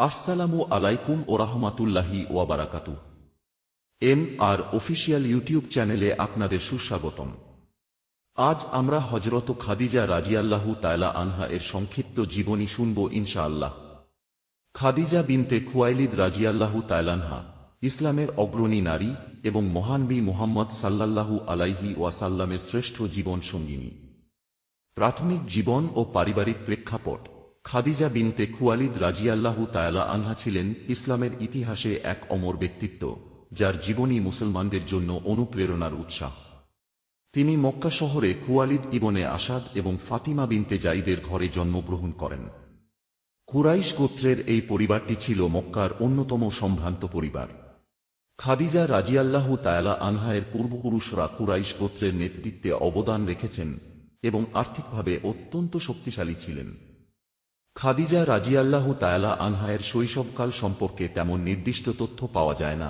আসসালামু আলাইকুম ওরহমাতুল্লাহি ওয়াবারাকাতুহ। আর official YouTube চ্যানেলে আপনাদের সুস্বাগতম। আজ আমরা হযরত খাদিজা রাদিয়াল্লাহু তাআলা আনহা এর সংক্ষিপ্ত জীবনী শুনব ইনশাআল্লাহ। খাদিজা বিনতে খুয়াইলিদ রাদিয়াল্লাহু তাআলা আনহা ইসলামের অগ্রণী নারী এবং মহান নবী মুহাম্মদ সাল্লাল্লাহু আলাইহি ওয়াসাল্লামের শ্রেষ্ঠ জীবন সঙ্গিনী। প্রাথমিক জীবন ও পারিবারিক প্রেক্ষাপট। খাদিজা বিনতে খুয়াইলিদ রাদিয়াল্লাহু তাআলা আনহা ছিলেন ইসলামের ইতিহাসে এক অমর ব্যক্তিত্ব, যার জীবনী মুসলমানদের জন্য অনুপ্রেরণার উৎসাহ। তিনি মক্কা শহরে খুয়াইলিদ ইবনে আসাদ এবং ফাতিমা বিনতে জাইদের ঘরে জন্মগ্রহণ করেন। কুরাইশ গোত্রের এই পরিবারটি ছিল মক্কার অন্যতম সম্ভ্রান্ত পরিবার। খাদিজা রাদিয়াল্লাহু তাআলা আনহা এর পূর্বপুরুষরা কুরাইশ গোত্রের নেতৃত্বে অবদান রেখেছেন এবং আর্থিকভাবে অত্যন্ত শক্তিশালী ছিলেন। খাদিজা রাদিয়াল্লাহু তাআলা আনহা এর শৈশবকাল সম্পর্কে তেমন নির্দিষ্ট তথ্য পাওয়া যায় না,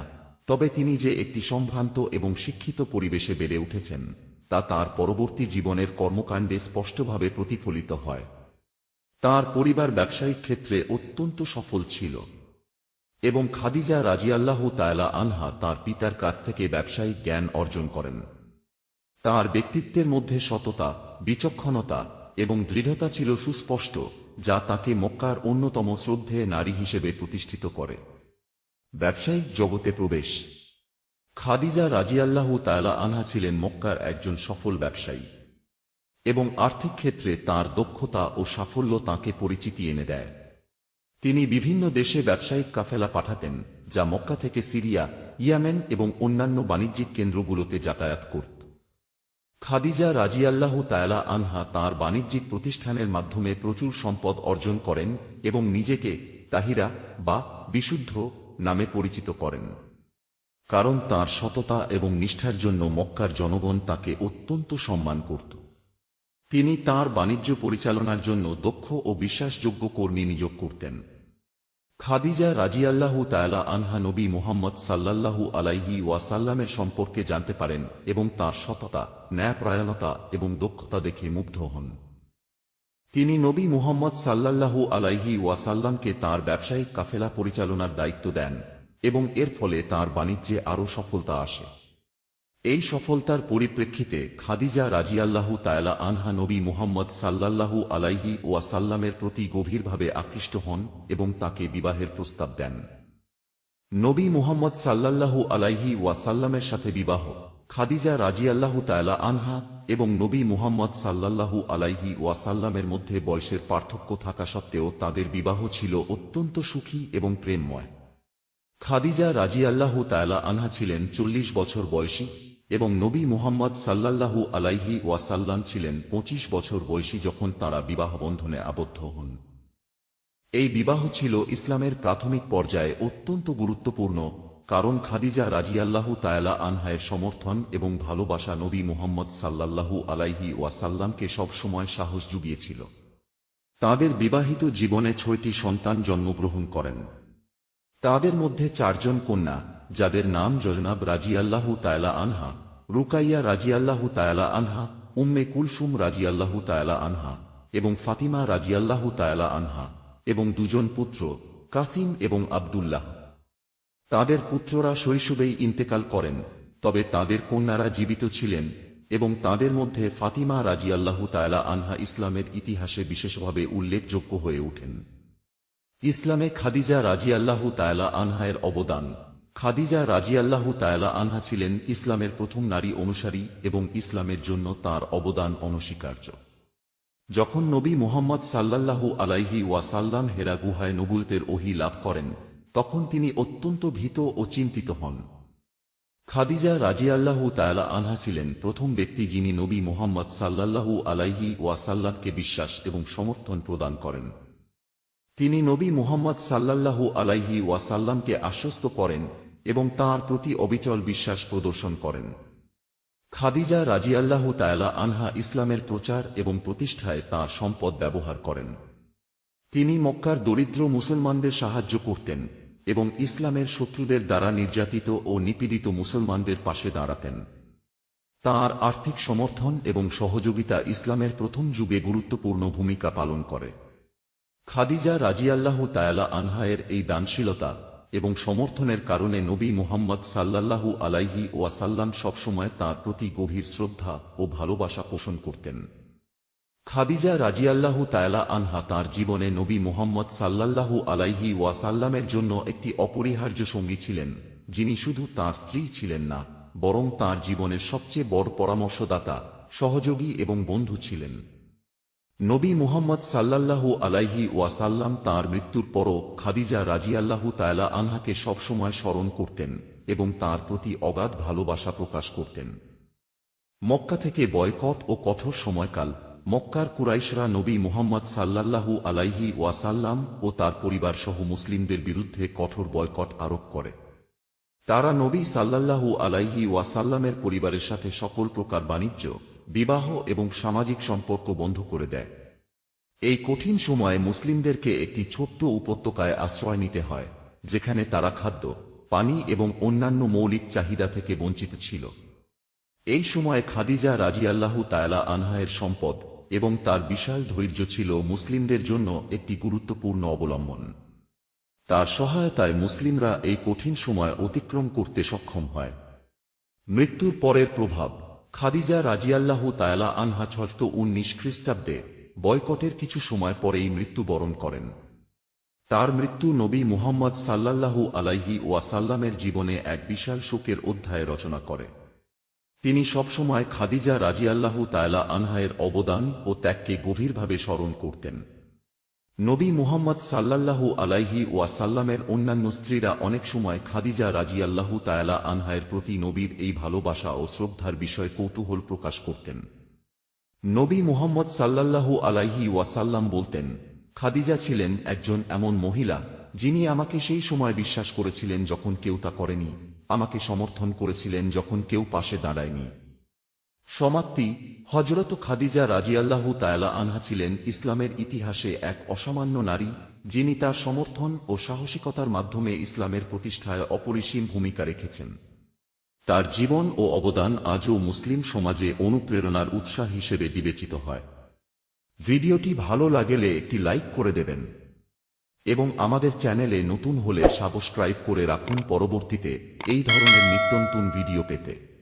তবে তিনি যে একটি সম্ভ্রান্ত এবং শিক্ষিত পরিবেশে বেড়ে উঠেছেন তা তাঁর পরবর্তী জীবনের কর্মকাণ্ডে স্পষ্টভাবে প্রতিফলিত হয়। তাঁর পরিবার ব্যবসায়িক ক্ষেত্রে অত্যন্ত সফল ছিল এবং খাদিজা রাদিয়াল্লাহু তাআলা আনহা তাঁর পিতার কাছ থেকে ব্যবসায়িক জ্ঞান অর্জন করেন। তাঁর ব্যক্তিত্বের মধ্যে সততা, বিচক্ষণতা এবং দৃঢ়তা ছিল সুস্পষ্ট, যা তাকে মক্কার অন্যতম শ্রদ্ধেয় নারী হিসেবে প্রতিষ্ঠিত করে। ব্যবসায়িক জগতে প্রবেশ। খাদিজা রাদিয়াল্লাহু তাআলা আনহা ছিলেন মক্কার একজন সফল ব্যবসায়ী এবং আর্থিক ক্ষেত্রে তাঁর দক্ষতা ও সাফল্য তাঁকে পরিচিতি এনে দেয়। তিনি বিভিন্ন দেশে ব্যবসায়িক কাফেলা পাঠাতেন, যা মক্কা থেকে সিরিয়া, ইয়েমেন এবং অন্যান্য বাণিজ্যিক কেন্দ্রগুলোতে যাতায়াত করত। খাদিজা রাদিয়াল্লাহু তাআলা আনহা তাঁর বাণিজ্যিক প্রতিষ্ঠানের মাধ্যমে প্রচুর সম্পদ অর্জন করেন এবং নিজেকে তাহিরা বা বিশুদ্ধ নামে পরিচিত করেন, কারণ তাঁর সততা এবং নিষ্ঠার জন্য মক্কার জনগণ তাকে অত্যন্ত সম্মান করত। তিনি তাঁর বাণিজ্য পরিচালনার জন্য দক্ষ ও বিশ্বাসযোগ্য কর্মী নিয়োগ করতেন। খাদিজা রাদিয়াল্লাহু তাআলা আনহা নবী মুহাম্মদ সাল্লাল্লাহু আলাইহি ওয়াসাল্লামের সম্পর্কে জানতে পারেন এবং তাঁর সততা, ন্যায়পরায়ণতা এবং দক্ষতা দেখে মুগ্ধ হন। তিনি নবী মুহাম্মদ সাল্লাল্লাহু আলাইহি ওয়াসাল্লামকে তাঁর ব্যবসায়িক কাফেলা পরিচালনার দায়িত্ব দেন এবং এর ফলে তাঁর বাণিজ্যে আরও সফলতা আসে। এই সফলতার পরিপ্রেক্ষিতে খাদিজা রাদিয়াল্লাহু তাআলা আনহা নবী মুহাম্মদ সাল্লাল্লাহু আলাইহি ওয়াসাল্লামের প্রতি গভীরভাবে আকৃষ্ট হন এবং তাকে বিবাহের প্রস্তাব দেন। নবী মুহাম্মদ সাল্লাল্লাহু আলাইহি ওয়াসাল্লামের সাথে বিবাহ। খাদিজা রাদিয়াল্লাহু তাআলা আনহা এবং নবী মুহাম্মদ সাল্লাল্লাহু আলাইহি ওয়াসাল্লামের মধ্যে বয়সের পার্থক্য থাকা সত্ত্বেও তাদের বিবাহ ছিল অত্যন্ত সুখী এবং প্রেমময়। খাদিজা রাদিয়াল্লাহু তাআলা আনহা ছিলেন 40 বছর বয়সী এবং নবী মুহাম্মদ সাল্লাল্লাহু আলাইহি ওয়াসাল্লাম ছিলেন 25 বছর বয়সী যখন তাঁরা বিবাহ বন্ধনে আবদ্ধ হন। এই বিবাহ ছিল ইসলামের প্রাথমিক পর্যায়ে অত্যন্ত গুরুত্বপূর্ণ, কারণ খাদিজা রাদিয়াল্লাহু তাআলা আনহার সমর্থন এবং ভালোবাসা নবী মুহাম্মদ সাল্লাল্লাহু আলাইহি ওয়াসাল্লামকে সবসময় সাহস জুগিয়েছিল। তাঁদের বিবাহিত জীবনে 6টি সন্তান জন্মগ্রহণ করেন। তাদের মধ্যে 4 জন কন্যা, যাদের নাম জয়নাব রাদিয়াল্লাহু তাআলা আনহা, রুকাইয়া রাদিয়াল্লাহু তাআলা আনহা, উম্মে কুলসুম রাদিয়াল্লাহু তাআলা আনহা এবং ফাতিমা রাদিয়াল্লাহু তাআলা আনহা, এবং 2 জন পুত্র, কাসিম এবং আব্দুল্লাহ। তাদের পুত্ররা শৈশবেই ইন্তেকাল করেন, তবে তাদের কন্যারা জীবিত ছিলেন এবং তাদের মধ্যে ফাতিমা রাদিয়াল্লাহু তাআলা আনহা ইসলামের ইতিহাসে বিশেষভাবে উল্লেখযোগ্য হয়ে ওঠেন। ইসলামে খাদিজা রাদিয়াল্লাহু তাআলা আনহার অবদান। খাদিজা রাদিয়াল্লাহু তাআলা আনহা ছিলেন ইসলামের প্রথম নারী অনুসারী এবং ইসলামের জন্য তার অবদান অনস্বীকার্য। যখন নবী মুহাম্মদ সাল্লাল্লাহু আলাইহি ওয়াসাল্লাম হেরা গুহায় নবুয়তের ওহী লাভ করেন, তখন তিনি অত্যন্ত ভীত ও চিন্তিত হন। খাদিজা রাদিয়াল্লাহু তাআলা আনহা ছিলেন প্রথম ব্যক্তি যিনি নবী মুহাম্মদ সাল্লাল্লাহু আলাইহি ওয়াসাল্লামকে বিশ্বাস এবং সমর্থন প্রদান করেন। তিনি নবী মুহাম্মদ সাল্লাল্লাহু আলাইহি ওয়াসাল্লামকে আশ্বস্ত করেন এবং তাঁর প্রতি অবিচল বিশ্বাস প্রদর্শন করেন। খাদিজা রাদিয়াল্লাহু তাআলা আনহা ইসলামের প্রচার এবং প্রতিষ্ঠায় তাঁর সম্পদ ব্যবহার করেন। তিনি মক্কার দরিদ্র মুসলমানদের সাহায্য করতেন এবং ইসলামের শত্রুদের দ্বারা নির্যাতিত ও নিপীড়িত মুসলমানদের পাশে দাঁড়াতেন। তাঁর আর্থিক সমর্থন এবং সহযোগিতা ইসলামের প্রথম যুগে গুরুত্বপূর্ণ ভূমিকা পালন করে। খাদিজা রাজিয়াল্লাহু তাআলা আনহায়ের এই দানশীলতা এবং সমর্থনের কারণে নবী মুহাম্মদ সাল্লাল্লাহু আলাইহি ওয়াসাল্লাম সবসময় তাঁর প্রতি গভীর শ্রদ্ধা ও ভালোবাসা পোষণ করতেন। খাদিজা রাজিয়াল্লাহু তাআলা আনহা তাঁর জীবনে নবী মুহাম্মদ সাল্লাল্লাহু আলাইহি ওয়াসাল্লামের জন্য একটি অপরিহার্য সঙ্গী ছিলেন, যিনি শুধু তাঁর স্ত্রী ছিলেন না, বরং তাঁর জীবনের সবচেয়ে বড় পরামর্শদাতা, সহযোগী এবং বন্ধু ছিলেন। নবী মুহাম্মদ সাল্লাল্লাহু আলাইহি ওয়াসাল্লাম তাঁর মৃত্যুর পরও খাদিজা রাজিয়াল্লাহু তাআলা আনহাকে সবসময় স্মরণ করতেন এবং তাঁর প্রতি অগাধ ভালোবাসা প্রকাশ করতেন। মক্কা থেকে বয়কট ও কঠোর সময়কাল, মক্কার কুরাইশরা নবী মুহাম্মদ সাল্লাল্লাহু আলাইহি ওয়াসাল্লাম ও তার পরিবার সহ মুসলিমদের বিরুদ্ধে কঠোর বয়কট আরোপ করে। তারা নবী সাল্লাল্লাহু আলাইহি ওয়াসাল্লামের পরিবারের সাথে সকল প্রকার বাণিজ্য, বিবাহ এবং সামাজিক সম্পর্ক বন্ধ করে দেয়। এই কঠিন সময়ে মুসলিমদেরকে একটি ছোট্ট উপত্যকায় আশ্রয় নিতে হয়, যেখানে তারা খাদ্য, পানি এবং অন্যান্য মৌলিক চাহিদা থেকে বঞ্চিত ছিল। এই সময়ে খাদিজা রাজিয়াল্লাহু তাআলা আনহায়ের সম্পদ এবং তার বিশাল ধৈর্য ছিল মুসলিমদের জন্য একটি গুরুত্বপূর্ণ অবলম্বন। তার সহায়তায় মুসলিমরা এই কঠিন সময় অতিক্রম করতে সক্ষম হয়। মৃত্যুর পরের প্রভাব। খাদিজা রাজিয়াল্লাহু তাআলা আনহা 619 খ্রিস্টাব্দে বয়কটের কিছু সময় পরেই মৃত্যুবরণ করেন। তার মৃত্যু নবী মুহাম্মদ সাল্লাল্লাহু আলাইহি ওয়াসাল্লামের জীবনে এক বিশাল শোকের অধ্যায় রচনা করে। তিনি সবসময় খাদিজা রাজিয়াল্লাহু তাআলা আনহায়ের অবদান ও ত্যাগকে গভীরভাবে স্মরণ করতেন। নবী মুহাম্মদ সাল্লাল্লাহু আলাইহি ওয়াসাল্লামের অন্যান্য স্ত্রীরা অনেক সময় খাদিজা রাজিয়াল্লাহু তাআলা আনহায়ের প্রতি নবীর এই ভালোবাসা ও শ্রদ্ধার বিষয়ে কৌতূহল প্রকাশ করতেন। নবী মুহাম্মদ সাল্লাল্লাহু আলাইহি ওয়াসাল্লাম বলতেন, খাদিজা ছিলেন একজন এমন মহিলা, যিনি আমাকে সেই সময় বিশ্বাস করেছিলেন যখন কেউ তা করেনি, আমাকে সমর্থন করেছিলেন যখন কেউ পাশে দাঁড়ায়নি। সমাপ্তি। হযরত খাদিজা রাজিয়াল্লাহু তাআলা আনহা ছিলেন ইসলামের ইতিহাসে এক অসামান্য নারী, যিনি তার সমর্থন ও সাহসিকতার মাধ্যমে ইসলামের প্রতিষ্ঠায় অপরিসীম ভূমিকা রেখেছেন। তার জীবন ও অবদান আজও মুসলিম সমাজে অনুপ্রেরণার উৎস হিসেবে বিবেচিত হয়। ভিডিওটি ভালো লাগলে একটি লাইক করে দেবেন এবং আমাদের চ্যানেলে নতুন হলে সাবস্ক্রাইব করে রাখুন পরবর্তীতে এই ধরনের নিত্যনতুন ভিডিও পেতে।